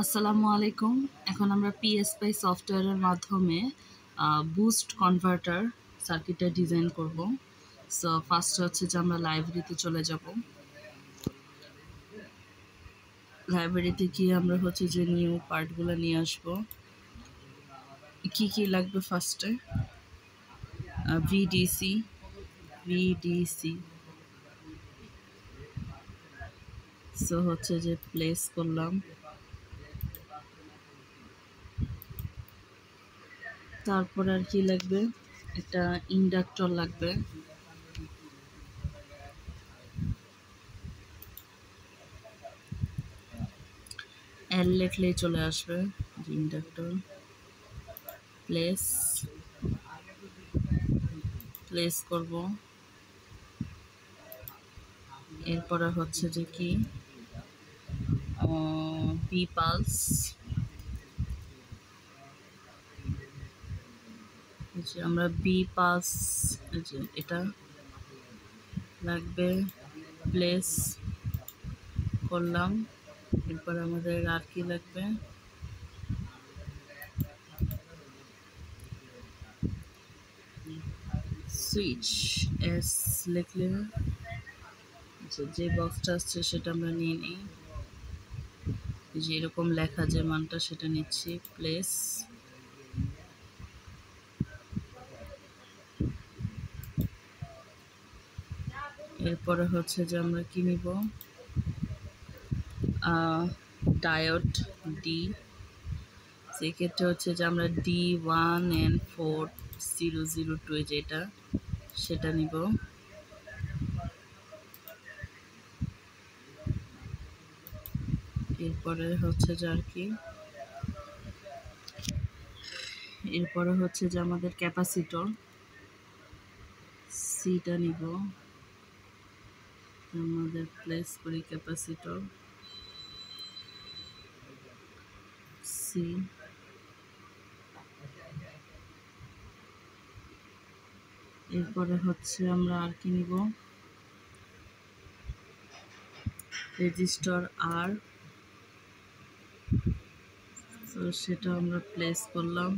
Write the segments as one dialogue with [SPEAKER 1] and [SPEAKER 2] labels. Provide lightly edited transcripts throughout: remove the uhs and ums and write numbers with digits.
[SPEAKER 1] আসসালামু আলাইকুম। এখন আমরা পিএসপিআই সফটওয়্যারের মাধ্যমে বুস্ট কনভার্টার সার্কিটটা ডিজাইন করব। সো ফার্স্ট হচ্ছে যে আমরা লাইব্রেরিতে চলে যাব। লাইব্রেরিতে গিয়ে আমরা হচ্ছে যে নিউ পার্টগুলো নিয়ে আসব। কি লাগবে ফার্স্টে? ভিডিসি ভিডিসি সো হচ্ছে যে প্লেস করলাম। তারপর আর কি লাগবে? একটা ইন্ডাক্টর লাগবে। এল লিখলেই চলে আসবে ইন্ডাক্টর। প্লেস করব। এরপরে হচ্ছে যে কি বি পালস, আমরা বি পালস এটা লাগবে। প্লেস করলাম। এরপর আমাদের আর কি লাগবে? সুইচ এস লিখলে যে বক্সটা আসছে সেটা আমরা নিয়ে নিই। যে এরকম লেখা যে মানটা সেটা নিচ্ছি। প্লেস। এরপরে হচ্ছে যে আমরা কি নিব? Diode D. সেক্ষেত্রে হচ্ছে যে আমরা D1N4002 যেটা সেটা নিব। এরপরে হচ্ছে যে আর কি, এরপরে হচ্ছে যে আমাদের ক্যাপাসিটর সিটা নিব। আমাদের প্লেস করি ক্যাপাসিটর সি। এরপরে হচ্ছে আমরা আর কি নিব? রেজিস্টর আর। তো সেটা আমরা প্লেস করলাম।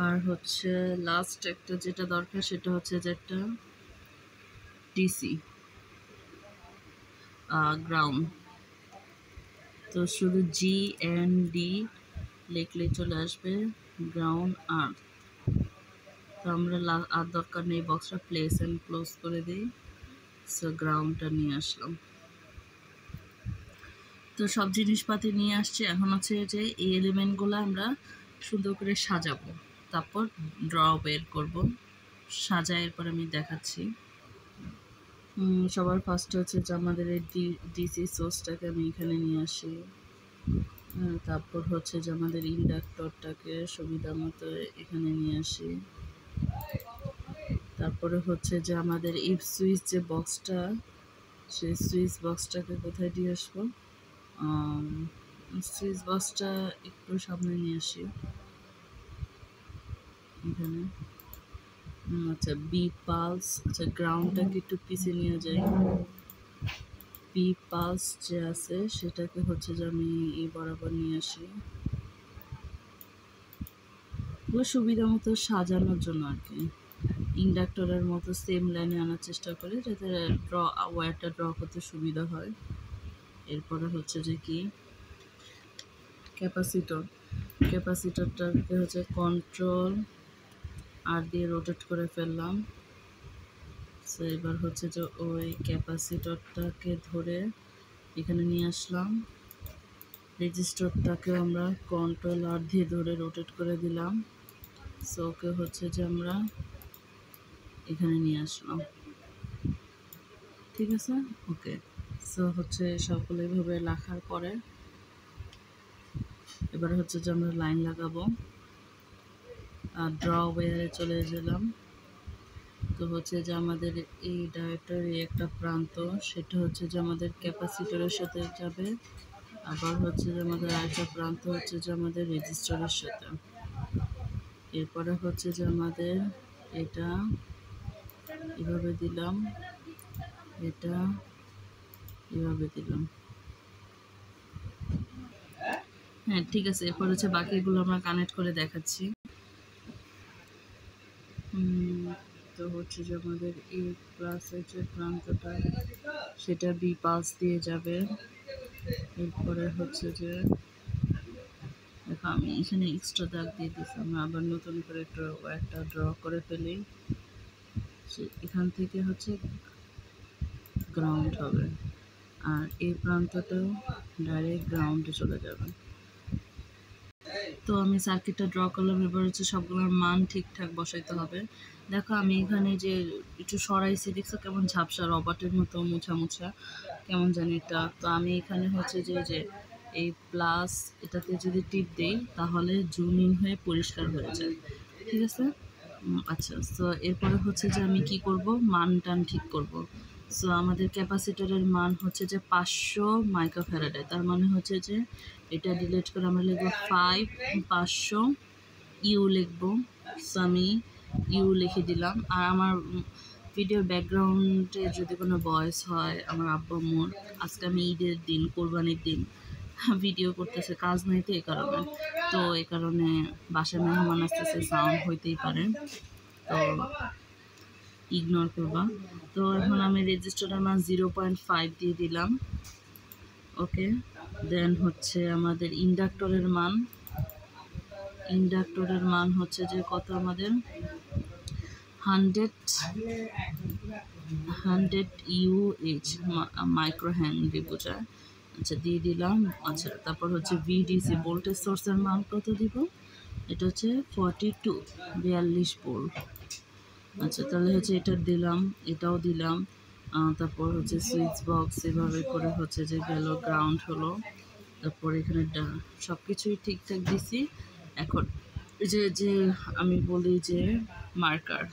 [SPEAKER 1] আর হচ্ছে লাস্ট একটা যেটা দরকার সেটা হচ্ছে যে একটা ডিসি গ্রাউন্ড। তো শুধু GND লিখলেই চলে আসবে, গ্রাউন্ড আর্থ। তো আমরা আর দরকার নেই, বক্সটা প্লেস অ্যান্ড ক্লোজ করে দিই। সো গ্রাউন্ডটা নিয়ে আসলাম। তো সব জিনিসপাতি নিয়ে আসছি। এখন হচ্ছে যে এই এলিমেন্টগুলো আমরা সুন্দর করে সাজাবো, তারপর ড্র বের করব। সাজায় এরপর আমি দেখাচ্ছি। সবার ফার্স্টে হচ্ছে যে আমাদের এই ডিসি সোর্সটাকে আমি এখানে নিয়ে আসি। তারপর হচ্ছে যে আমাদের ইন্ডাক্টরটাকে সুবিধা মতো এখানে নিয়ে আসি। তারপরে হচ্ছে যে আমাদের ইফ সুইচ যে বক্সটা, সেই সুইচ বক্সটাকে কোথায় দিয়ে আসবো? সুইচ বক্সটা একটু সামনে নিয়ে আসি এখানে। আচ্ছা বি পালস, আচ্ছা গ্রাউন্ডটাকে একটু পিছিয়ে নিয়ে যাই। বি পালস যে আছে সেটাকে হচ্ছে যে আমি এই বরাবর নিয়ে আসি, এগুলো সুবিধা মতো সাজানোর জন্য আর কি। ইন্ডাক্টরের মতো সেম লাইনে আনার চেষ্টা করি যাতে ওয়্যারটা ড্র করতে সুবিধা হয়। এরপরে হচ্ছে যে কি ক্যাপাসিটরটাকে হচ্ছে কন্ট্রোল আর দিয়ে রোটেট করে ফেললাম। সো এবার হচ্ছে যে ওই ক্যাপাসিটরটাকে ধরে এখানে নিয়ে আসলাম। রেজিস্টরটাকেও আমরা কন্ট্রোল আর দিয়ে ধরে রোটেট করে দিলাম। সো ওকে হচ্ছে যে আমরা এখানে নিয়ে আসলাম। ঠিক আছে, ওকে। সো হচ্ছে সবগুলো এইভাবে লেখার পরে এবার হচ্ছে যে আমরা লাইন লাগাবো। ড্র ওয়্যারে চলে গেলাম। তো হচ্ছে যে আমাদের এই ডায়োডের একটা প্রান্ত, সেটা হচ্ছে যে আমাদের ক্যাপাসিটরের সাথে যাবে। আবার হচ্ছে যে আমাদের আরেকটা প্রান্ত হচ্ছে যে আমাদের রেজিস্টরের সাথে। এরপরে হচ্ছে যে আমাদের এটা এভাবে দিলাম। এটা এভাবে দিলাম। হ্যাঁ ঠিক আছে, এরপর হচ্ছে বাকিগুলো আমরা কানেক্ট করে দেখাচ্ছি। তো হচ্ছে যে আমাদের এ প্লাস হচ্ছে প্রান্তটা, সেটা বি পাস দিয়ে যাবে। এরপরে হচ্ছে যে দেখো আমি এখানে এক্সট্রা দাগ দিয়ে দিচ্ছি, আমরা আবার নতুন করে একটা ড্র করে ফেলি। এখান থেকে হচ্ছে গ্রাউন্ড হবে, আর এই প্রান্তটাও ডাইরেক্ট গ্রাউন্ডে চলে যাবে। তো আমি সার্কিটটা ড্র করলাম, এবার হচ্ছে সবগুলোর মান ঠিকঠাক বসাইতে হবে। দেখো আমি এখানে যে একটু সরাইছি, দেখছো কেমন ঝাপসা রবার্টের মতো মোছা মোছা কেমন জানি এটা। তো আমি এখানে হচ্ছে যে এই প্লাস এটাতে যদি টিপ দেই তাহলে জুম ইন হয়ে পরিষ্কার হয়ে যায়, ঠিক আছে। আচ্ছা, তো এরপরে হচ্ছে যে আমি কি করব, মান টান ঠিক করব। সো আমাদের ক্যাপাসিটরের মান হচ্ছে যে 500 মাইক্রোফ্যারাডে, তার মানে হচ্ছে যে এটা ডিলিট করে আমরা লিখবো 500 ইউ লিখবো। সো আমি ইউ লিখে দিলাম। আর আমার ভিডিওর ব্যাকগ্রাউন্ডে যদি কোনো ভয়েস হয়, আমার আব্বা মোর, আজকে আমি ঈদের দিন, কোরবানির দিন ভিডিও করতেছে, কাজ নাই তো এই কারণে। তো এই কারণে বাসায় মেহমান আসতেছে, সাউন্ড হইতেই পারে, তো ইগনোর করবা। তো এখন আমি রেজিস্টারের মান 0.5 দিয়ে দিলাম। ওকে, দেন হচ্ছে আমাদের ইন্ডাক্টরের মান হচ্ছে যে কত, আমাদের 100 ইউএইচ মাইক্রো হেনরি বোঝায়। আচ্ছা দিয়ে দিলাম। আচ্ছা তারপর হচ্ছে ভিডিসি ভোল্টেজ সোর্সের মান কত দিব, এটা হচ্ছে 42 ভোল্ট। আচ্ছা তাহলে হচ্ছে এটা দিলাম, এটাও দিলাম। তারপর হচ্ছে সুইচ বক্স এভাবে করে হচ্ছে যে গেল, গ্রাউন্ড হলো। তারপর এখানে সব কিছুই ঠিকঠাক দিছি। এখন যে আমি বলি যে মার্কার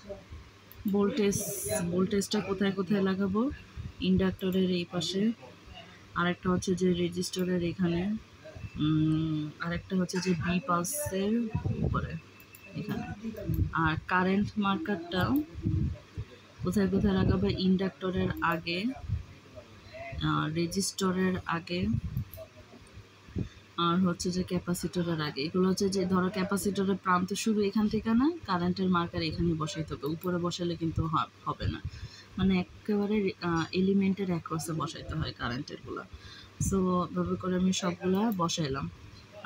[SPEAKER 1] ভোল্টেজটা কোথায় কোথায় লাগাবো, ইন্ডাক্টরের এই পাশে, আরেকটা হচ্ছে যে রেজিস্টরের এখানে, আরেকটা হচ্ছে যে বি পালসের উপরে এখানে। আর কারেন্ট মার্কারটা কোথায় কোথায় লাগাবো, ইন্ডাক্টরের আগে, রেজিস্টরের আগে, আর হচ্ছে যে ক্যাপাসিটরের আগে। এগুলো হচ্ছে যে ধরো ক্যাপাসিটরের প্রান্ত শুরু এখান থেকে না, কারেন্টের মার্কার এখানেই বসাইতে হবে, উপরে বসালে কিন্তু হবে না, মানে একেবারে এলিমেন্টের অ্যাক্রসে বসাইতে হয় কারেন্টেরগুলো। সো ভাবে করে আমি সবগুলা বসাইলাম।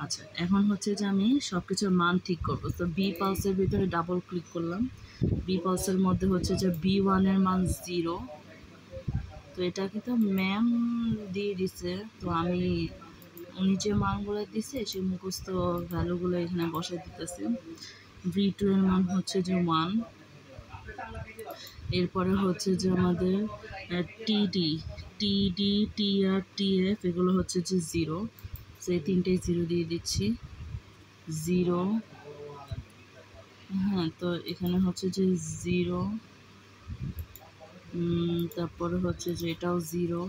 [SPEAKER 1] আচ্ছা এখন হচ্ছে যে আমি সব কিছুর মান ঠিক করবো। তো বি পালসের ভিতরে ডাবল ক্লিক করলাম। বি পালসের মধ্যে হচ্ছে যে B1 মান 0। তো এটা কিন্তু ম্যাম দিয়ে দিছে, তো আমি উনি যে মানগুলো দিছে সেই মুখস্থ ভ্যালুগুলো এখানে বসাই দিতেছি। V2 এর মান হচ্ছে যে 1। এরপরে হচ্ছে যে আমাদের টিডি, TR TF এগুলো হচ্ছে যে 0। সেই তিনটেই 0 দিয়ে দিচ্ছি, 0। হ্যাঁ তো এখানে হচ্ছে যে 0, তারপরে হচ্ছে যে এটাও 0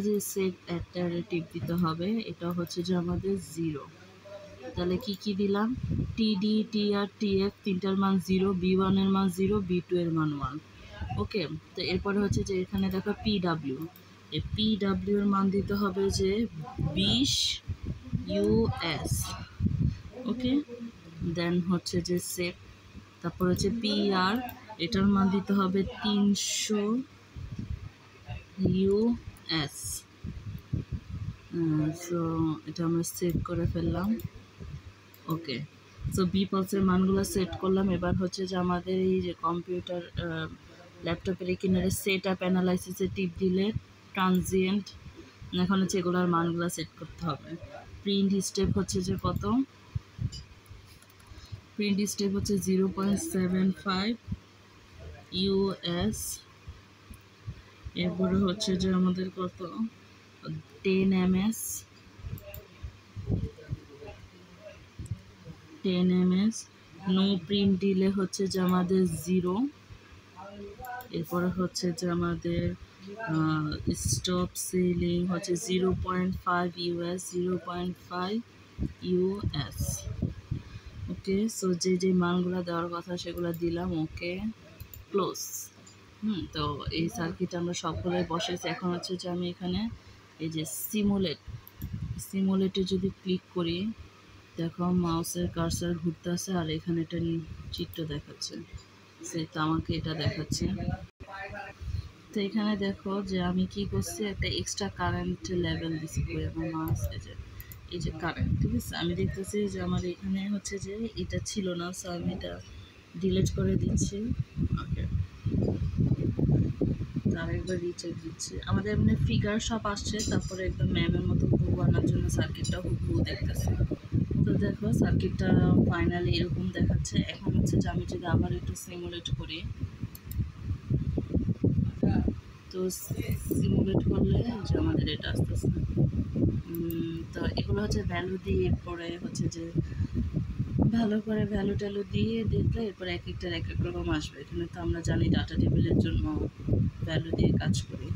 [SPEAKER 1] যে সেট একটা টিপ দিতে হবে, এটা হচ্ছে যে আমাদের 0। তাহলে কি দিলাম, TR TF তিনটার মান 0, B1 এর মান 0, B2 এর মান 1। ওকে, তো এরপরে হচ্ছে যে এখানে দেখো PW, এই PW এর মান দিতে হবে যে 20 US। ওকে, দেন হচ্ছে যে সেট, তারপর হচ্ছে PR, এটার মান দিতে হবে 300 US। সো এটা আমরা সেট করে ফেললাম। ওকে, সো বি পালসের মানগুলো সেট করলাম। এবার হচ্ছে যে আমাদের এই যে কম্পিউটার ল্যাপটপের কিনারে সেট আপ অ্যানালাইসিসে টিপ দিলে ট্রানজিয়েন্ট, এখন হচ্ছে এগুলোর মানগুলো সেট করতে হবে। প্রিন্ট স্টেপ হচ্ছে যে কত, প্রিন্ট স্টেপ হচ্ছে 0.75 US। এরপরে হচ্ছে যে আমাদের কত, 10 ms, নো প্রিন্ট দিলে হচ্ছে যে আমাদের 0। এরপরে হচ্ছে যে আমাদের স্টপ সিলিং হচ্ছে 0.5 US, 0.5 US। ওকে, সো যে মানগুলো দেওয়ার কথা সেগুলো দিলাম। ওকে, ক্লোজ। তো এই সার্কিট আমরা সবগুলোই বসাইছি। এখন হচ্ছে যে আমি এখানে এই যে সিমুলেটে যদি ক্লিক করি, দেখো মাউসের কার্সার ঘুরতেছে আর এখানে একটা চিত্র দেখাচ্ছে, সেটা আমাকে এটা দেখাচ্ছে। তো এখানে দেখো যে আমি কি করছি, একটা এক্সট্রা কারেন্ট লেভেল দিচ্ছি করে আমার মাউস, এই যে কারেন্ট, ঠিক আছে। আমি দেখতেছি যে আমার এখানে হচ্ছে যে এটা ছিল না, সো আমি এটা ডিলিট করে দিচ্ছি। ওকে, আরেকবার রিচেক দিচ্ছি। আমাদের এমনি ফিগার সব আসছে, তারপরে একদম ম্যামের মতো হুবহু আনার জন্য সার্কিটটা হুবহু দেখতেছে। তো দেখো সার্কিটটা ফাইনালি এরকম দেখাচ্ছে। এখন হচ্ছে যে আমি যদি আবার একটু সিমুলেট করি, তো সিমুলেট করলে যে আমাদের এটা আসতেছে। তো এগুলো হচ্ছে ভ্যালু দিয়ে পরে হচ্ছে যে ভালো করে ভ্যালু ট্যালু দিয়ে দেখলে এরপর এক একটার এক এক রকম আসবে। এখানে তো আমরা জানি ডাটা টেবিলের জন্য ভ্যালু দিয়ে কাজ করি।